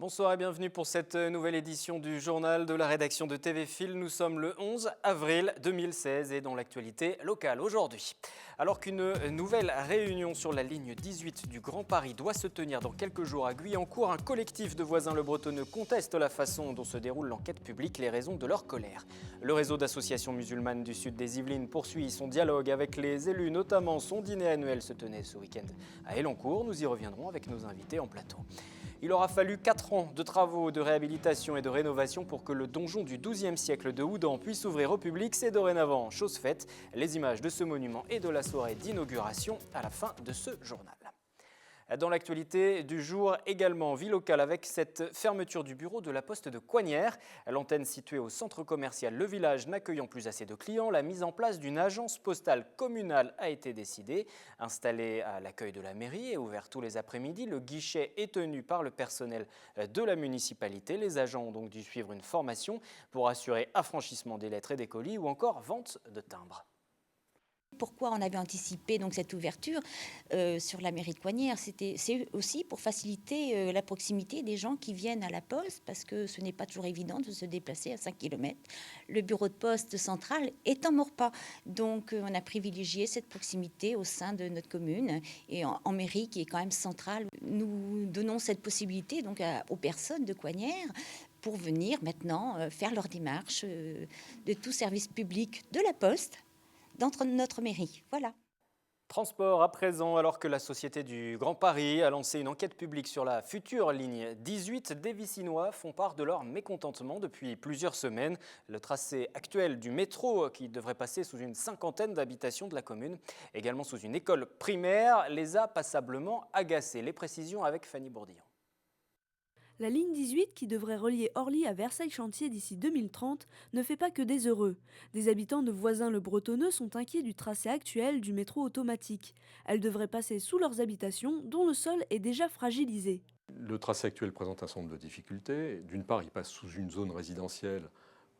Bonsoir et bienvenue pour cette nouvelle édition du journal de la rédaction de TV Fil. Nous sommes le 11 avril 2016 et dans l'actualité locale aujourd'hui. Alors qu'une nouvelle réunion sur la ligne 18 du Grand Paris doit se tenir dans quelques jours à Guyancourt, un collectif de voisins le bretonneux conteste la façon dont se déroule l'enquête publique, les raisons de leur colère. Le réseau d'associations musulmanes du sud des Yvelines poursuit son dialogue avec les élus, notamment son dîner annuel se tenait ce week-end à Elancourt. Nous y reviendrons avec nos invités en plateau. Il aura fallu 4 ans de travaux de réhabilitation et de rénovation pour que le donjon du XIIe siècle de Houdan puisse ouvrir au public. C'est dorénavant chose faite. Les images de ce monument et de la soirée d'inauguration à la fin de ce journal. Dans l'actualité du jour également, vie locale avec cette fermeture du bureau de la Poste de Coignères. L'antenne située au centre commercial Le Village n'accueillant plus assez de clients, la mise en place d'une agence postale communale a été décidée. Installée à l'accueil de la mairie et ouvert tous les après-midi, le guichet est tenu par le personnel de la municipalité. Les agents ont donc dû suivre une formation pour assurer affranchissement des lettres et des colis ou encore vente de timbres. Pourquoi on avait anticipé donc cette ouverture sur la mairie de Coignères? C'est aussi pour faciliter la proximité des gens qui viennent à la poste, parce que ce n'est pas toujours évident de se déplacer à 5 km. Le bureau de poste central est en Maurepas. Donc on a privilégié cette proximité au sein de notre commune et en mairie qui est quand même centrale. Nous donnons cette possibilité donc aux personnes de Coignères pour venir maintenant faire leur démarche de tout service public de la poste dans notre mairie. Voilà. Transport à présent, alors que la Société du Grand Paris a lancé une enquête publique sur la future ligne 18, des Vicinois font part de leur mécontentement depuis plusieurs semaines. Le tracé actuel du métro, qui devrait passer sous une 50aine d'habitations de la commune, également sous une école primaire, les a passablement agacés. Les précisions avec Fanny Bourdillon. La ligne 18, qui devrait relier Orly à Versailles-Chantier d'ici 2030, ne fait pas que des heureux. Des habitants de Voisins-le-Bretonneux sont inquiets du tracé actuel du métro automatique. Elle devrait passer sous leurs habitations, dont le sol est déjà fragilisé. Le tracé actuel présente un certain nombre de difficultés. D'une part, il passe sous une zone résidentielle,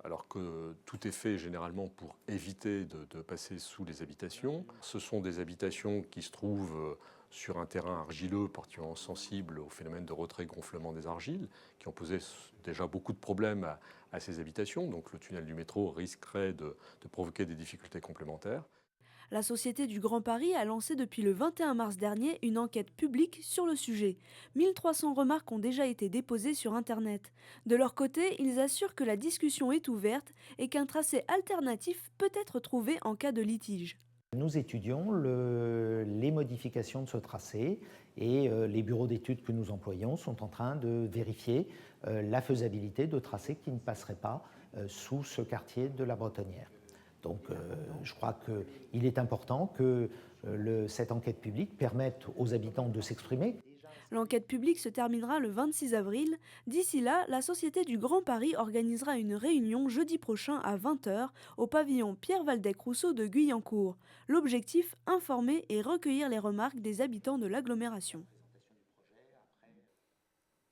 alors que tout est fait généralement pour éviter de passer sous les habitations. Ce sont des habitations qui se trouvent sur un terrain argileux particulièrement sensible au phénomène de retrait-gonflement des argiles, qui ont posé déjà beaucoup de problèmes à ces habitations. Donc le tunnel du métro risquerait de provoquer des difficultés complémentaires. La Société du Grand Paris a lancé depuis le 21 mars dernier une enquête publique sur le sujet. 1300 remarques ont déjà été déposées sur Internet. De leur côté, ils assurent que la discussion est ouverte et qu'un tracé alternatif peut être trouvé en cas de litige. Nous étudions les modifications de ce tracé et les bureaux d'études que nous employons sont en train de vérifier la faisabilité de tracés qui ne passeraient pas sous ce quartier de la Bretonnière. Donc je crois qu'il est important que cette enquête publique permette aux habitants de s'exprimer. L'enquête publique se terminera le 26 avril. D'ici là, la Société du Grand Paris organisera une réunion jeudi prochain à 20h au pavillon Pierre-Valdec-Rousseau de Guyancourt. L'objectif, informer et recueillir les remarques des habitants de l'agglomération.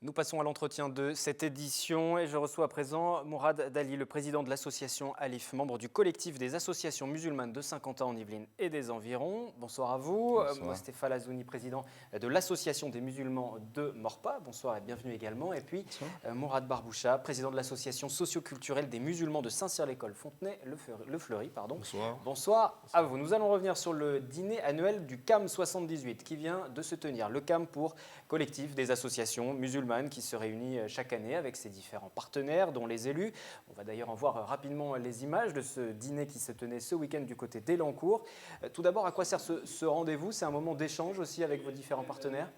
Nous passons à l'entretien de cette édition et je reçois à présent Mourad Dali, le président de l'association Alif, membre du collectif des associations musulmanes de Saint-Quentin en Yvelines et des environs. Bonsoir à vous. Bonsoir. Mostefa Lazouni, président de l'association des musulmans de Maurepas. Bonsoir et bienvenue également. Et puis Mourad Barboucha, président de l'association socio-culturelle des musulmans de Saint-Cyr-l'École Fontenay-le-Fleury. Bonsoir. Bonsoir à vous. Nous allons revenir sur le dîner annuel du CAM 78 qui vient de se tenir. Le CAM pour collectif des associations musulmanes qui se réunit chaque année avec ses différents partenaires, dont les élus. On va d'ailleurs en voir rapidement les images de ce dîner qui se tenait ce week-end du côté d'Elancourt. Tout d'abord, à quoi sert ce rendez-vous? C'est un moment d'échange aussi avec vos différents partenaires?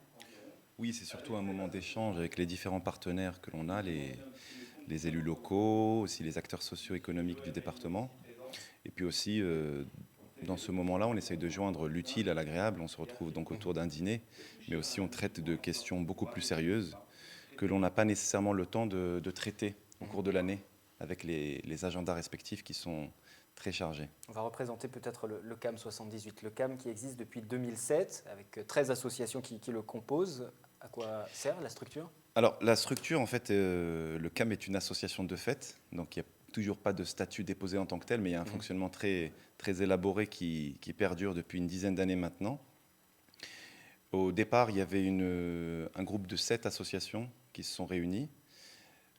Oui, c'est surtout un moment d'échange avec les différents partenaires que l'on a, les élus locaux, aussi les acteurs socio-économiques du département. Et puis aussi, dans ce moment-là, on essaye de joindre l'utile à l'agréable. On se retrouve donc autour d'un dîner, mais aussi on traite de questions beaucoup plus sérieuses que l'on n'a pas nécessairement le temps de traiter au cours de l'année avec les agendas respectifs qui sont très chargés. On va représenter peut-être le CAM 78, le CAM qui existe depuis 2007 avec 13 associations qui le composent. À quoi sert la structure? Alors la structure, en fait, le CAM est une association de fait, donc il y a toujours pas de statut déposé en tant que tel, mais il y a un fonctionnement très, très élaboré qui perdure depuis une dizaine d'années maintenant. Au départ, il y avait un groupe de 7 associations qui se sont réunies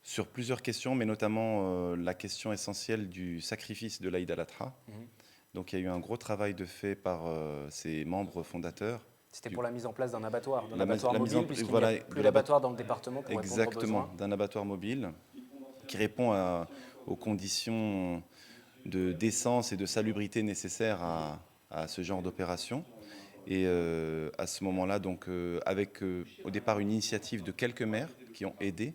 sur plusieurs questions, mais notamment la question essentielle du sacrifice de l'Aïd al-Adha. Donc il y a eu un gros travail de fait par ses membres fondateurs. C'était pour la mise en place d'un abattoir La mobile, mise en- puisqu'il voilà, n'y a plus de d'abattoir dans le département pour répondre aux Exactement, besoins. d'un abattoir mobile qui répond aux conditions de décence et de salubrité nécessaires à ce genre d'opération. Et à ce moment-là, donc, avec au départ une initiative de quelques maires qui ont aidé,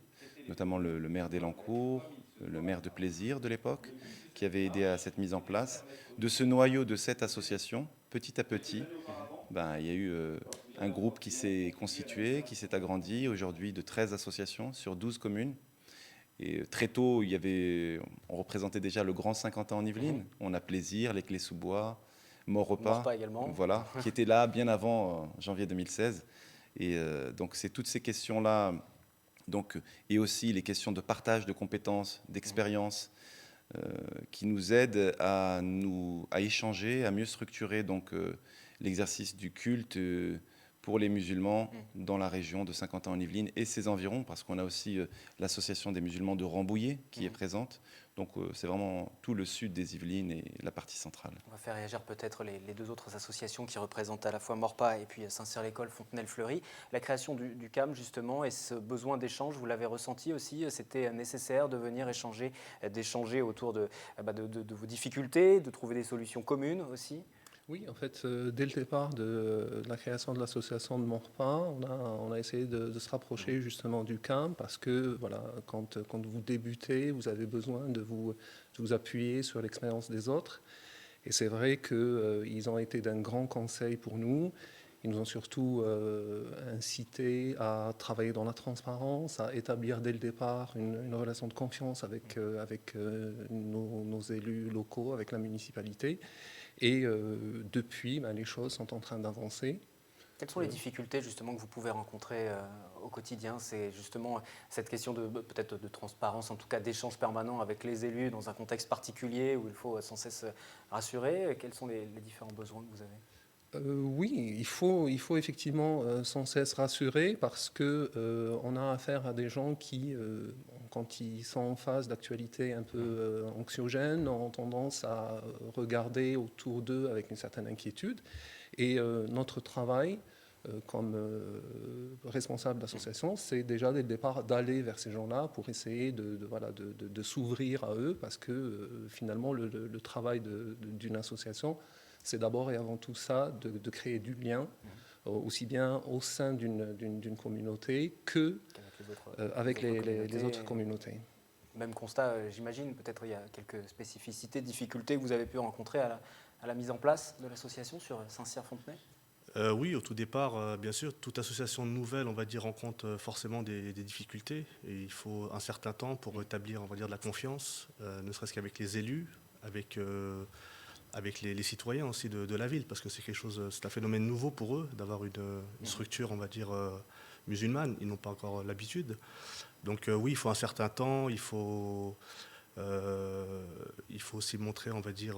notamment le maire d'Elancourt, le maire de Plaisir de l'époque, qui avait aidé à cette mise en place. De ce noyau de 7 associations, petit à petit, il y a eu un groupe qui s'est constitué, qui s'est agrandi, aujourd'hui de 13 associations sur 12 communes. Et très tôt, on représentait déjà le Grand Saint-Quentin en Yvelines. On a Plaisir, les Clés-sous-Bois, Maurepas, Maurepas également. voilà, qui étaient là bien avant janvier 2016. Et donc c'est toutes ces questions-là, donc, et aussi les questions de partage de compétences, d'expériences, qui nous aident à échanger, à mieux structurer donc l'exercice du culte pour les musulmans dans la région de Saint-Quentin-en-Yvelines et ses environs, parce qu'on a aussi l'association des musulmans de Rambouillet qui est présente. Donc c'est vraiment tout le sud des Yvelines et la partie centrale. On va faire réagir peut-être les 2 autres associations qui représentent à la fois Maurepas et puis Saint-Cyr-l'École, Fontenay-le-Fleury. La création du CAM, justement, et ce besoin d'échange, vous l'avez ressenti aussi? C'était nécessaire de venir d'échanger autour de vos difficultés, de trouver des solutions communes aussi? Oui, en fait, dès le départ de la création de l'association de Maurepas, on a essayé de se rapprocher justement du CAM parce que voilà, quand vous débutez, vous avez besoin de vous appuyer sur l'expérience des autres. Et c'est vrai qu'ils ont été d'un grand conseil pour nous. Ils nous ont surtout incité à travailler dans la transparence, à établir dès le départ une relation de confiance avec nos élus locaux, avec la municipalité. Et depuis, les choses sont en train d'avancer. Quelles sont les difficultés justement que vous pouvez rencontrer au quotidien? C'est justement cette question peut-être de transparence, en tout cas d'échange permanent avec les élus dans un contexte particulier où il faut sans cesse rassurer. Quels sont les différents besoins que vous avez? Oui, il faut effectivement sans cesse rassurer parce qu'on a affaire à des gens qui, quand ils sont en phase d'actualité un peu anxiogène, ont tendance à regarder autour d'eux avec une certaine inquiétude. Et notre travail comme responsable d'association, c'est déjà dès le départ d'aller vers ces gens-là pour essayer de s'ouvrir à eux parce que finalement le travail d'une association, c'est d'abord et avant tout ça de créer du lien, aussi bien au sein d'une communauté que avec les autres communautés. Même constat, j'imagine, peut-être il y a quelques spécificités, difficultés que vous avez pu rencontrer à la mise en place de l'association sur Saint-Cyr-Fontenay? Oui, au tout départ, bien sûr, toute association nouvelle, on va dire, rencontre forcément des difficultés. Et il faut un certain temps pour établir, on va dire, de la confiance, ne serait-ce qu'avec les élus, avec les citoyens aussi de la ville, parce que c'est un phénomène nouveau pour eux d'avoir une structure, on va dire, musulmane. Ils n'ont pas encore l'habitude. Donc oui, il faut un certain temps, il faut aussi montrer, on va dire,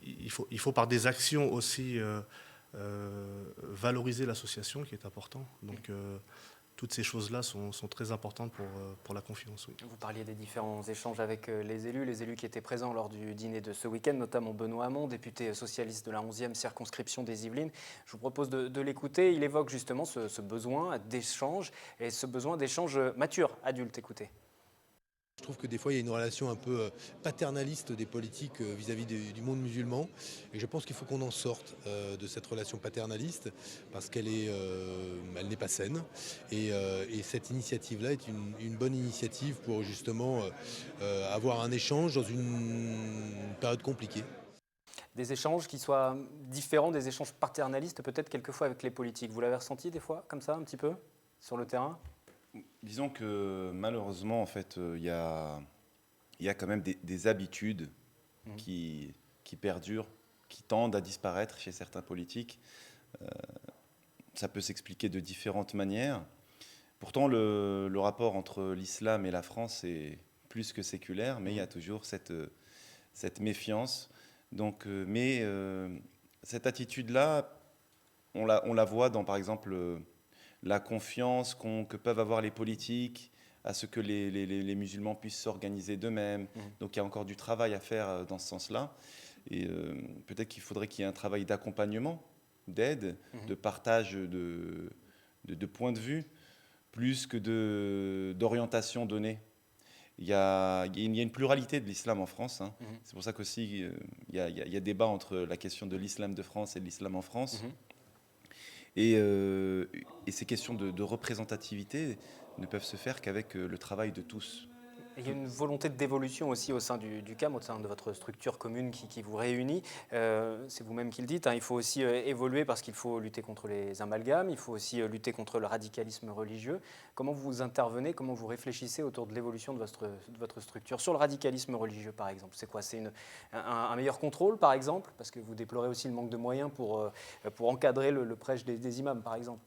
il faut par des actions aussi valoriser l'association, qui est important. Donc toutes ces choses-là sont très importantes pour la confiance. Oui. Vous parliez des différents échanges avec les élus qui étaient présents lors du dîner de ce week-end, notamment Benoît Hamon, député socialiste de la 11e circonscription des Yvelines. Je vous propose de l'écouter. Il évoque justement ce besoin d'échange et ce besoin d'échange mature, adulte. Écoutez. Je trouve que des fois, il y a une relation un peu paternaliste des politiques vis-à-vis du monde musulman. Et je pense qu'il faut qu'on en sorte de cette relation paternaliste parce qu'elle n'est pas saine. Et cette initiative-là est une bonne initiative pour justement avoir un échange dans une période compliquée. Des échanges qui soient différents des échanges paternalistes, peut-être quelquefois avec les politiques. Vous l'avez ressenti des fois, comme ça, un petit peu, sur le terrain ? Disons que malheureusement, en fait, il y a quand même des habitudes qui perdurent, qui tendent à disparaître chez certains politiques. Ça peut s'expliquer de différentes manières. Pourtant, le rapport entre l'islam et la France est plus que séculaire, mais il y a toujours cette méfiance. Donc, cette attitude-là, on la voit dans, par exemple, la confiance que peuvent avoir les politiques à ce que les musulmans puissent s'organiser d'eux-mêmes. Donc il y a encore du travail à faire dans ce sens-là. Et peut-être qu'il faudrait qu'il y ait un travail d'accompagnement, d'aide, de partage de points de vue, plus que d'orientation donnée. Il y a une pluralité de l'islam en France. Hein. C'est pour ça qu'aussi il y a débat entre la question de l'islam de France et de l'islam en France. Et ces questions de représentativité ne peuvent se faire qu'avec le travail de tous. Et il y a une volonté d'évolution aussi au sein du CAM, au sein de votre structure commune qui vous réunit. C'est vous-même qui le dites, hein, il faut aussi évoluer parce qu'il faut lutter contre les amalgames, il faut aussi lutter contre le radicalisme religieux. Comment vous intervenez, comment vous réfléchissez autour de l'évolution de votre structure sur le radicalisme religieux, par exemple? C'est quoi? C'est un meilleur contrôle, par exemple? Parce que vous déplorez aussi le manque de moyens pour encadrer le prêche des imams, par exemple.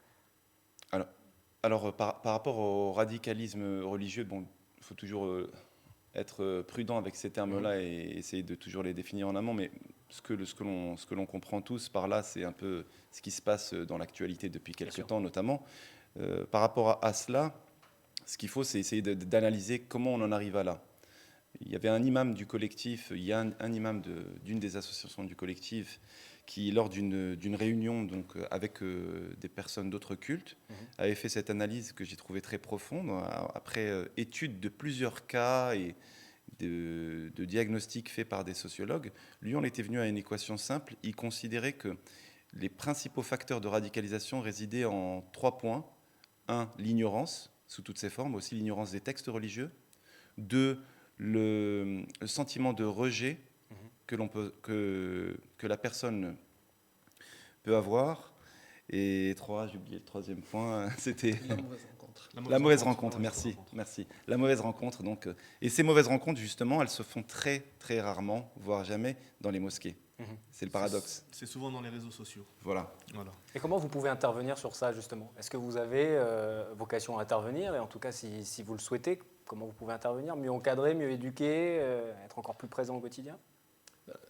Alors par rapport au radicalisme religieux, bon, il faut toujours être prudent avec ces termes-là et essayer de toujours les définir en amont. Mais ce que l'on comprend tous par là, c'est un peu ce qui se passe dans l'actualité depuis quelques temps, notamment. Par rapport à cela, ce qu'il faut, c'est essayer d'analyser comment on en arrive à là. Il y avait un imam du collectif, il y a un imam d'une des associations du collectif qui, lors d'une réunion donc, avec des personnes d'autres cultes, avait fait cette analyse que j'ai trouvée très profonde, après étude de plusieurs cas et de diagnostics faits par des sociologues. Lui, on était venu à une équation simple. Il considérait que les principaux facteurs de radicalisation résidaient en 3 points. 1, l'ignorance, sous toutes ses formes, aussi l'ignorance des textes religieux. 2, le sentiment de rejet que la personne peut avoir. Et 3, j'ai oublié le 3e point, c'était la mauvaise rencontre. Merci. La mauvaise rencontre. Donc, et ces mauvaises rencontres, justement, elles se font très, très rarement, voire jamais, dans les mosquées. C'est le paradoxe. C'est souvent dans les réseaux sociaux. Voilà. Et comment vous pouvez intervenir sur ça, justement? Est-ce que vous avez vocation à intervenir? Et en tout cas, si vous le souhaitez, comment vous pouvez intervenir? Mieux encadrer, mieux éduquer, être encore plus présent au quotidien?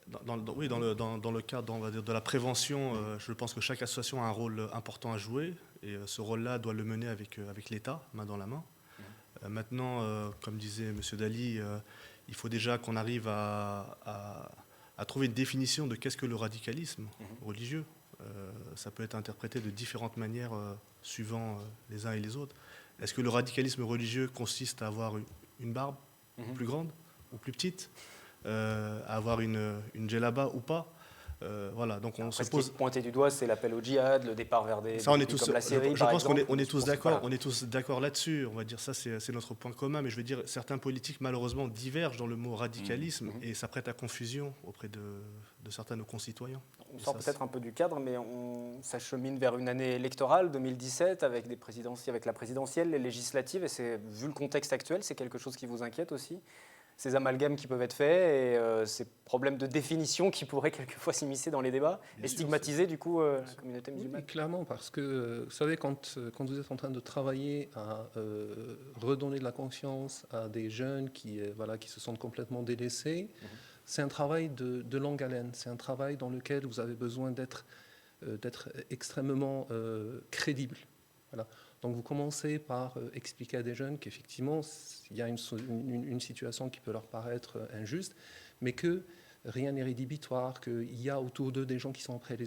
Dans le cadre, on va dire, de la prévention, je pense que chaque association a un rôle important à jouer. Et ce rôle-là doit le mener avec l'État, main dans la main. Maintenant, comme disait M. Dali, il faut déjà qu'on arrive à trouver une définition de qu'est-ce que le radicalisme religieux. Ça peut être interprété de différentes manières suivant les uns et les autres. Est-ce que le radicalisme religieux consiste à avoir une barbe plus grande ou plus petite, à avoir une djellaba ou pas? Voilà, donc on se pose. Pointer du doigt, c'est l'appel au djihad, le départ vers des ça, on est pays tous, comme la Syrie. je pense qu'on est tous d'accord. Voilà. On est tous d'accord là-dessus. On va dire ça, c'est notre point commun. Mais je veux dire, certains politiques malheureusement divergent dans le mot radicalisme et ça prête à confusion auprès de certains de nos concitoyens. On sort peut-être un peu du cadre, mais on s'achemine vers une année électorale, 2017, avec la présidentielle, les législatives. Et vu le contexte actuel, c'est quelque chose qui vous inquiète aussi? Ces amalgames qui peuvent être faits et ces problèmes de définition qui pourraient quelquefois s'immiscer dans les débats et stigmatiser du coup la communauté musulmane. Oui, clairement, parce que vous savez, quand vous êtes en train de travailler à redonner de la confiance à des jeunes qui se sentent complètement délaissés, c'est un travail de longue haleine, c'est un travail dans lequel vous avez besoin d'être extrêmement crédible. Voilà. Donc vous commencez par expliquer à des jeunes qu'effectivement, il y a une situation qui peut leur paraître injuste, mais que rien n'est rédhibitoire, qu'il y a autour d'eux des gens qui sont prêts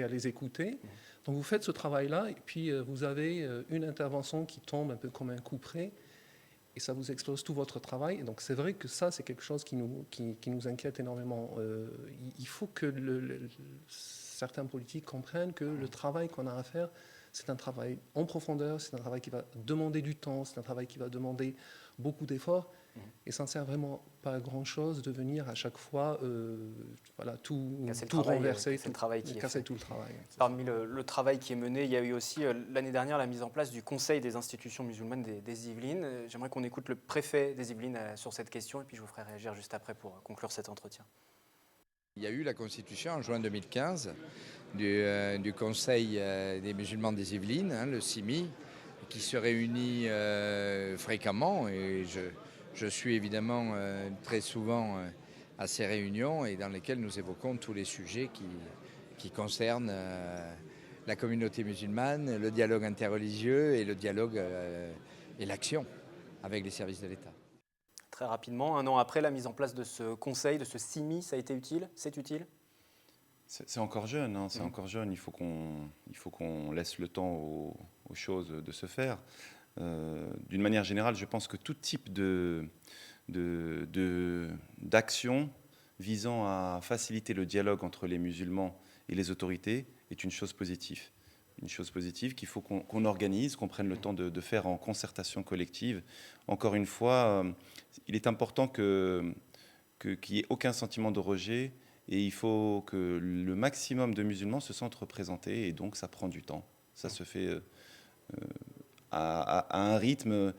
à les écouter. Donc vous faites ce travail-là, et puis vous avez une intervention qui tombe un peu comme un coup près, et ça vous explose tout votre travail. Et donc c'est vrai que ça, c'est quelque chose qui nous inquiète énormément. Il faut que certains politiques comprennent que le travail qu'on a à faire, c'est un travail en profondeur, c'est un travail qui va demander du temps, c'est un travail qui va demander beaucoup d'efforts. Et ça ne sert vraiment pas à grand-chose de venir à chaque fois tout renverser, casser tout le travail. Parmi le travail qui est mené, il y a eu aussi l'année dernière la mise en place du Conseil des institutions musulmanes des Yvelines. J'aimerais qu'on écoute le préfet des Yvelines sur cette question et puis je vous ferai réagir juste après pour conclure cet entretien. Il y a eu la constitution en juin 2015 du Conseil des musulmans des Yvelines, le CIMI, qui se réunit fréquemment et Je suis évidemment très souvent à ces réunions et dans lesquelles nous évoquons tous les sujets qui concernent la communauté musulmane, le dialogue interreligieux et le dialogue et l'action avec les services de l'État. Très rapidement, un an après la mise en place de ce conseil, de ce CIMI, ça a été utile? C'est utile? C'est encore jeune, hein, c'est encore jeune. Il faut qu'on laisse le temps aux choses de se faire. D'une manière générale, je pense que tout type d'action visant à faciliter le dialogue entre les musulmans et les autorités est une chose positive. Une chose positive qu'il faut qu'on organise, qu'on prenne le temps de faire en concertation collective. Encore une fois, il est important qu'il n'y ait aucun sentiment de rejet. Et il faut que le maximum de musulmans se sentent représentés, et donc ça prend du temps. Ça se fait à un rythme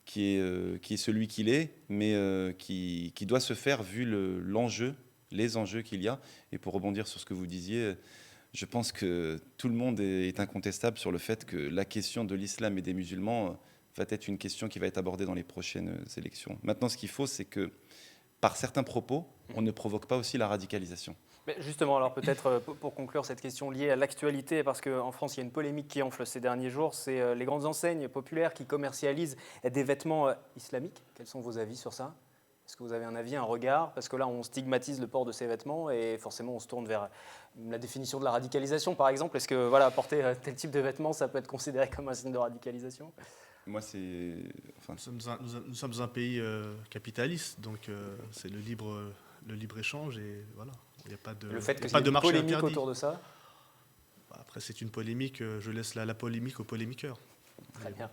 qui est celui qu'il est, mais qui doit se faire vu les enjeux qu'il y a. Et pour rebondir sur ce que vous disiez, je pense que tout le monde est incontestable sur le fait que la question de l'islam et des musulmans va être une question qui va être abordée dans les prochaines élections. Maintenant, ce qu'il faut, c'est que par certains propos, on ne provoque pas aussi la radicalisation. Mais justement, alors peut-être pour conclure cette question liée à l'actualité, parce qu'en France, il y a une polémique qui enfle ces derniers jours, c'est les grandes enseignes populaires qui commercialisent des vêtements islamiques. Quels sont vos avis sur ça? Est-ce que vous avez un avis, un regard? Parce que là, on stigmatise le port de ces vêtements et forcément, on se tourne vers la définition de la radicalisation, par exemple. Est-ce que porter tel type de vêtements, ça peut être considéré comme un signe de radicalisation? Moi, Nous sommes un pays capitaliste, donc c'est le libre-échange et voilà. Il n'y a pas de, le fait que pas c'est de une marché polémique interdit autour de ça? Après, c'est une polémique, je laisse la polémique aux polémiqueurs. Très bien.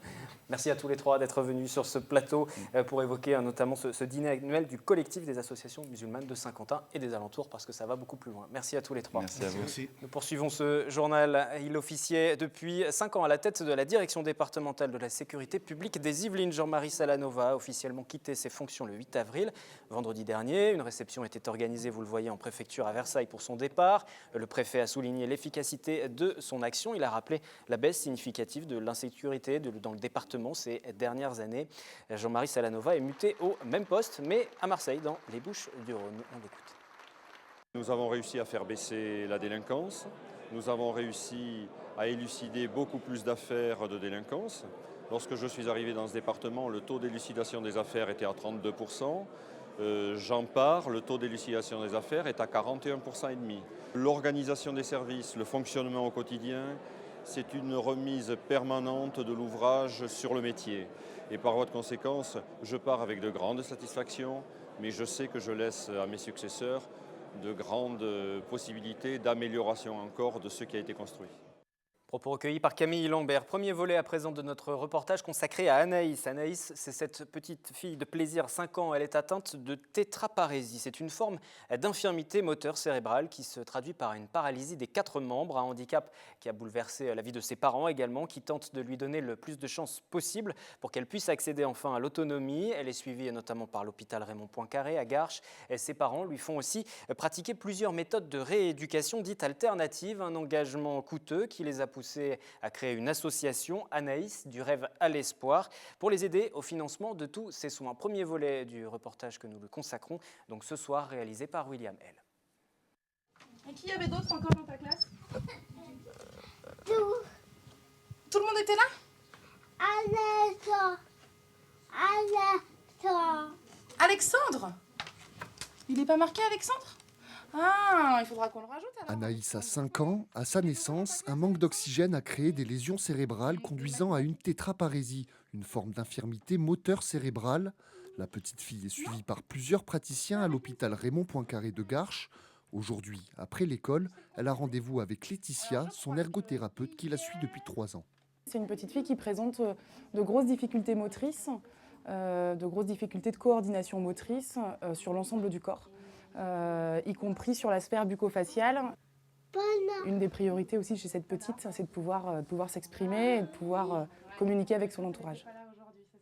Merci à tous les trois d'être venus sur ce plateau pour évoquer notamment ce dîner annuel du collectif des associations musulmanes de Saint-Quentin et des alentours, parce que ça va beaucoup plus loin. Merci à tous les trois. Merci à vous. Merci. Nous poursuivons ce journal. Il officiait depuis 5 ans à la tête de la direction départementale de la sécurité publique des Yvelines. Jean-Marie Salanova a officiellement quitté ses fonctions le 8 avril. Vendredi dernier, une réception était organisée, vous le voyez, en préfecture à Versailles pour son départ. Le préfet a souligné l'efficacité de son action. Il a rappelé la baisse significative de l'insécurité dans le département ces dernières années. Jean-Marie Salanova est muté au même poste, mais à Marseille, dans les Bouches-du-Rhône. On l'écoute. Nous avons réussi à faire baisser la délinquance. Nous avons réussi à élucider beaucoup plus d'affaires de délinquance. Lorsque je suis arrivé dans ce département, le taux d'élucidation des affaires était à 32%. J'en pars, le taux d'élucidation des affaires est à 41,5%. L'organisation des services, le fonctionnement au quotidien, c'est une remise permanente de l'ouvrage sur le métier. Et par voie de conséquence, je pars avec de grandes satisfactions, mais je sais que je laisse à mes successeurs de grandes possibilités d'amélioration encore de ce qui a été construit. Propos recueillis par Camille Lambert. Premier volet à présent de notre reportage consacré à Anaïs. Anaïs, c'est cette petite fille de plaisir, 5 ans. Elle est atteinte de tétraparésie. C'est une forme d'infirmité moteur cérébrale qui se traduit par une paralysie des 4 membres, un handicap qui a bouleversé la vie de ses parents également, qui tentent de lui donner le plus de chances possible pour qu'elle puisse accéder enfin à l'autonomie. Elle est suivie notamment par l'hôpital Raymond Poincaré à Garches. Et ses parents lui font aussi pratiquer plusieurs méthodes de rééducation dites alternatives, un engagement coûteux qui les a poussés à créer une association, Anaïs, du rêve à l'espoir, pour les aider au financement de tous ces soins. Premier volet du reportage que nous lui consacrons, donc ce soir, réalisé par William L. Et qui y avait d'autres encore dans ta classe? Tout le monde était là? Alexandre. Il n'est pas marqué Alexandre? Ah, il faudra qu'on le rajoute alors. Anaïs a 5 ans. À sa naissance, un manque d'oxygène a créé des lésions cérébrales conduisant à une tétraparésie, une forme d'infirmité moteur cérébrale. La petite fille est suivie par plusieurs praticiens à l'hôpital Raymond Poincaré de Garches. Aujourd'hui, après l'école, elle a rendez-vous avec Laetitia, son ergothérapeute qui la suit depuis 3 ans. C'est une petite fille qui présente de grosses difficultés motrices, de grosses difficultés de coordination motrice sur l'ensemble du corps. Y compris sur la sphère bucco-faciale. Une des priorités aussi chez cette petite, c'est de pouvoir s'exprimer et de pouvoir communiquer avec son entourage.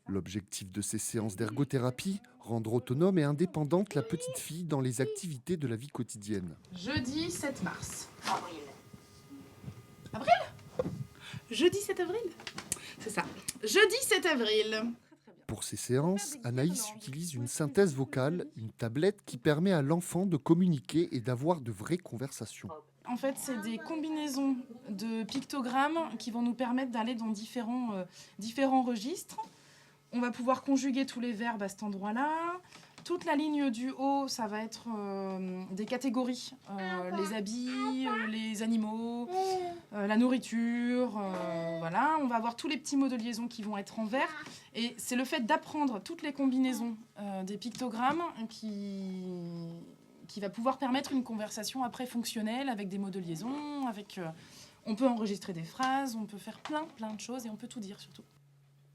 L'objectif de ces séances d'ergothérapie, rendre autonome et indépendante la petite fille dans les activités de la vie quotidienne. Jeudi 7 mars. Avril ? Jeudi 7 avril ? C'est ça. Jeudi 7 avril. Pour ces séances, Anaïs utilise une synthèse vocale, une tablette qui permet à l'enfant de communiquer et d'avoir de vraies conversations. En fait, c'est des combinaisons de pictogrammes qui vont nous permettre d'aller dans différents registres. On va pouvoir conjuguer tous les verbes à cet endroit-là. Toute la ligne du haut, ça va être des catégories. Les habits, les animaux, la nourriture. Voilà. On va avoir tous les petits mots de liaison qui vont être en vert. Et c'est le fait d'apprendre toutes les combinaisons des pictogrammes qui va pouvoir permettre une conversation après fonctionnelle avec des mots de liaison. On peut enregistrer des phrases, on peut faire plein de choses et on peut tout dire surtout.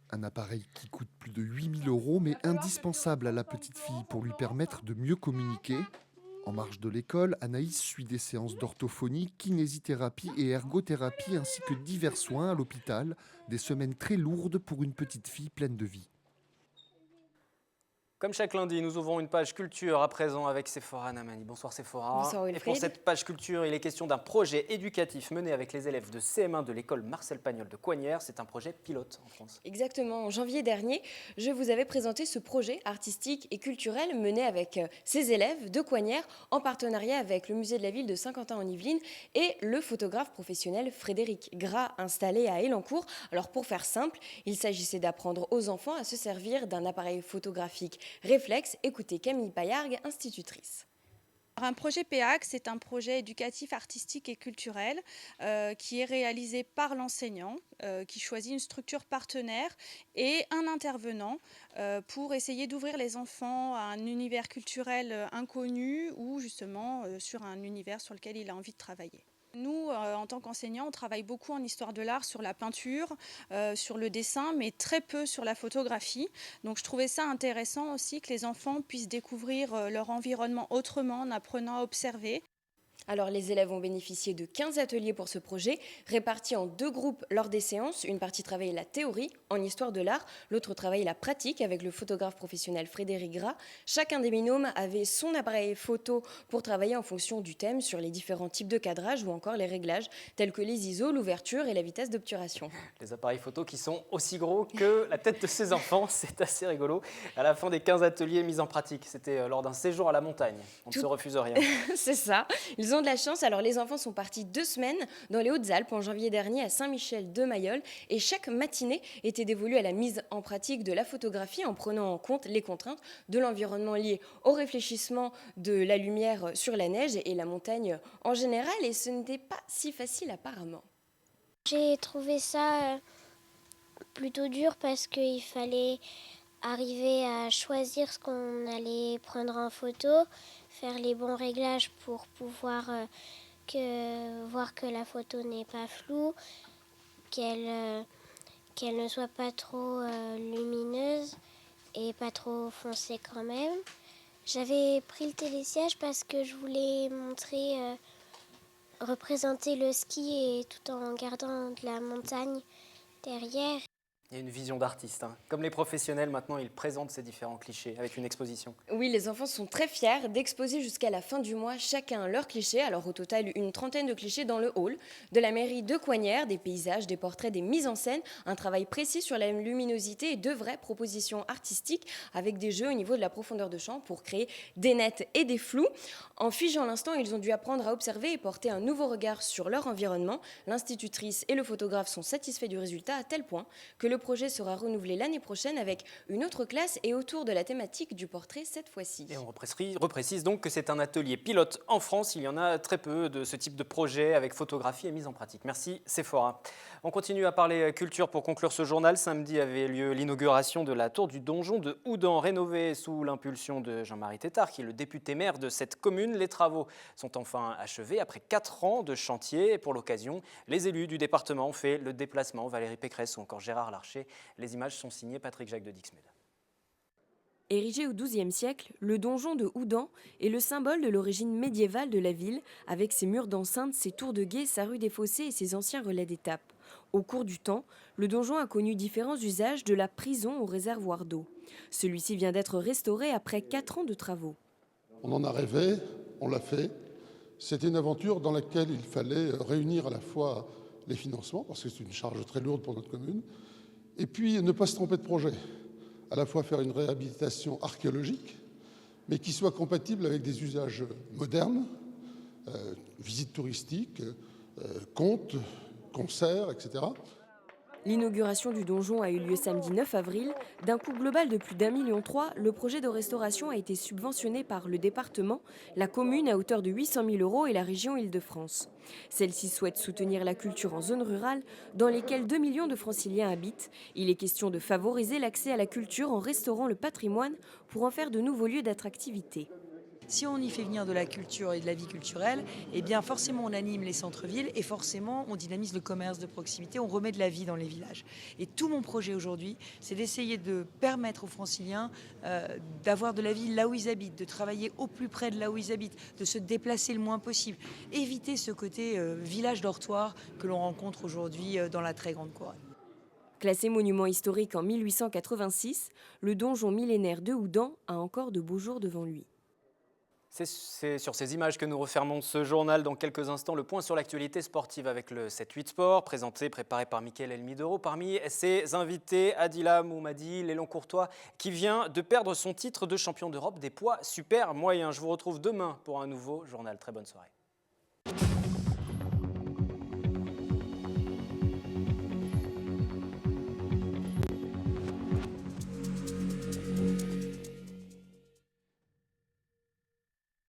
Un appareil qui coûte plus de 8 000 €, mais indispensable à la petite fille pour lui permettre de mieux communiquer. En marge de l'école, Anaïs suit des séances d'orthophonie, kinésithérapie et ergothérapie, ainsi que divers soins à l'hôpital. Des semaines très lourdes pour une petite fille pleine de vie. Comme chaque lundi, nous ouvrons une page culture à présent avec Séphora Namani. Bonsoir Séphora. Bonsoir Wilfried. Et pour cette page culture, il est question d'un projet éducatif mené avec les élèves de CM1 de l'école Marcel Pagnol de Coignères. C'est un projet pilote en France. Exactement. En janvier dernier, je vous avais présenté ce projet artistique et culturel mené avec ces élèves de Coignères en partenariat avec le musée de la ville de Saint-Quentin-en-Yvelines et le photographe professionnel Frédéric Gras installé à Elancourt. Alors pour faire simple, il s'agissait d'apprendre aux enfants à se servir d'un appareil photographique réflexe. Écoutez Camille Paillargue, institutrice. Un projet PEAC, c'est un projet éducatif, artistique et culturel qui est réalisé par l'enseignant, qui choisit une structure partenaire et un intervenant pour essayer d'ouvrir les enfants à un univers culturel inconnu ou justement sur un univers sur lequel il a envie de travailler. Nous, en tant qu'enseignants, on travaille beaucoup en histoire de l'art sur la peinture, sur le dessin, mais très peu sur la photographie. Donc je trouvais ça intéressant aussi que les enfants puissent découvrir leur environnement autrement en apprenant à observer. Alors les élèves ont bénéficié de 15 ateliers pour ce projet, répartis en 2 groupes lors des séances. Une partie travaillait la théorie en histoire de l'art, l'autre travaillait la pratique avec le photographe professionnel Frédéric Gras. Chacun des binômes avait son appareil photo pour travailler en fonction du thème sur les différents types de cadrage ou encore les réglages tels que les ISO, l'ouverture et la vitesse d'obturation. Les appareils photo qui sont aussi gros que la tête de ces enfants, c'est assez rigolo. À la fin des 15 ateliers mis en pratique, c'était lors d'un séjour à la montagne. On ne se refuse rien. C'est ça. Ils ont de la chance. Alors les enfants sont partis 2 semaines dans les Hautes-Alpes en janvier dernier à Saint-Michel-de-Mayol et chaque matinée était dévolue à la mise en pratique de la photographie en prenant en compte les contraintes de l'environnement lié au réfléchissement de la lumière sur la neige et la montagne en général, et ce n'était pas si facile apparemment. J'ai trouvé ça plutôt dur parce qu'il fallait arriver à choisir ce qu'on allait prendre en photo, faire les bons réglages pour pouvoir voir que la photo n'est pas floue, qu'elle ne soit pas trop lumineuse et pas trop foncée quand même. J'avais pris le télésiège parce que je voulais représenter le ski et tout en gardant de la montagne derrière. Il y a une vision d'artiste. Comme les professionnels, maintenant, ils présentent ces différents clichés avec une exposition. Oui, les enfants sont très fiers d'exposer jusqu'à la fin du mois chacun leurs clichés. Alors au total, une trentaine de clichés dans le hall de la mairie de Coignères, des paysages, des portraits, des mises en scène, un travail précis sur la luminosité et de vraies propositions artistiques avec des jeux au niveau de la profondeur de champ pour créer des nets et des flous. En figeant l'instant, ils ont dû apprendre à observer et porter un nouveau regard sur leur environnement. L'institutrice et le photographe sont satisfaits du résultat à tel point que le projet sera renouvelé l'année prochaine avec une autre classe et autour de la thématique du portrait cette fois-ci. Et on reprécise donc que c'est un atelier pilote en France. Il y en a très peu de ce type de projet avec photographie et mise en pratique. Merci Séphora. On continue à parler culture pour conclure ce journal. Samedi avait lieu l'inauguration de la tour du donjon de Houdan, rénovée sous l'impulsion de Jean-Marie Tétart, qui est le député maire de cette commune. Les travaux sont enfin achevés après 4 ans de chantier. Et pour l'occasion, les élus du département ont fait le déplacement. Valérie Pécresse ou encore Gérard Larcher. Les images sont signées Patrick Jacques de Dixmude. Érigé au XIIe siècle, le donjon de Houdan est le symbole de l'origine médiévale de la ville, avec ses murs d'enceinte, ses tours de guet, sa rue des Fossés et ses anciens relais d'étape. Au cours du temps, le donjon a connu différents usages, de la prison au réservoir d'eau. Celui-ci vient d'être restauré après 4 ans de travaux. On en a rêvé, on l'a fait. C'était une aventure dans laquelle il fallait réunir à la fois les financements, parce que c'est une charge très lourde pour notre commune, et puis ne pas se tromper de projet. à la fois faire une réhabilitation archéologique, mais qui soit compatible avec des usages modernes, visites touristiques, contes, concerts, etc. L'inauguration du donjon a eu lieu samedi 9 avril. D'un coût global de plus d'1,3 million, le projet de restauration a été subventionné par le département, la commune à hauteur de 800 000 € et la région Île-de-France. Celle-ci souhaite soutenir la culture en zone rurale dans lesquelles 2 millions de franciliens habitent. Il est question de favoriser l'accès à la culture en restaurant le patrimoine pour en faire de nouveaux lieux d'attractivité. Si on y fait venir de la culture et de la vie culturelle, eh bien forcément on anime les centres-villes et forcément on dynamise le commerce de proximité, on remet de la vie dans les villages. Et tout mon projet aujourd'hui, c'est d'essayer de permettre aux franciliens d'avoir de la vie là où ils habitent, de travailler au plus près de là où ils habitent, de se déplacer le moins possible, éviter ce côté village dortoir que l'on rencontre aujourd'hui dans la très grande couronne. Classé monument historique en 1886, le donjon millénaire de Houdan a encore de beaux jours devant lui. C'est sur ces images que nous refermons ce journal. Dans quelques instants, le point sur l'actualité sportive avec le 7-8 Sport, préparé par Mickaël Elmidoro. Parmi ses invités, Adila Moumadi, l'élan courtois, qui vient de perdre son titre de champion d'Europe des poids super moyens. Je vous retrouve demain pour un nouveau journal. Très bonne soirée.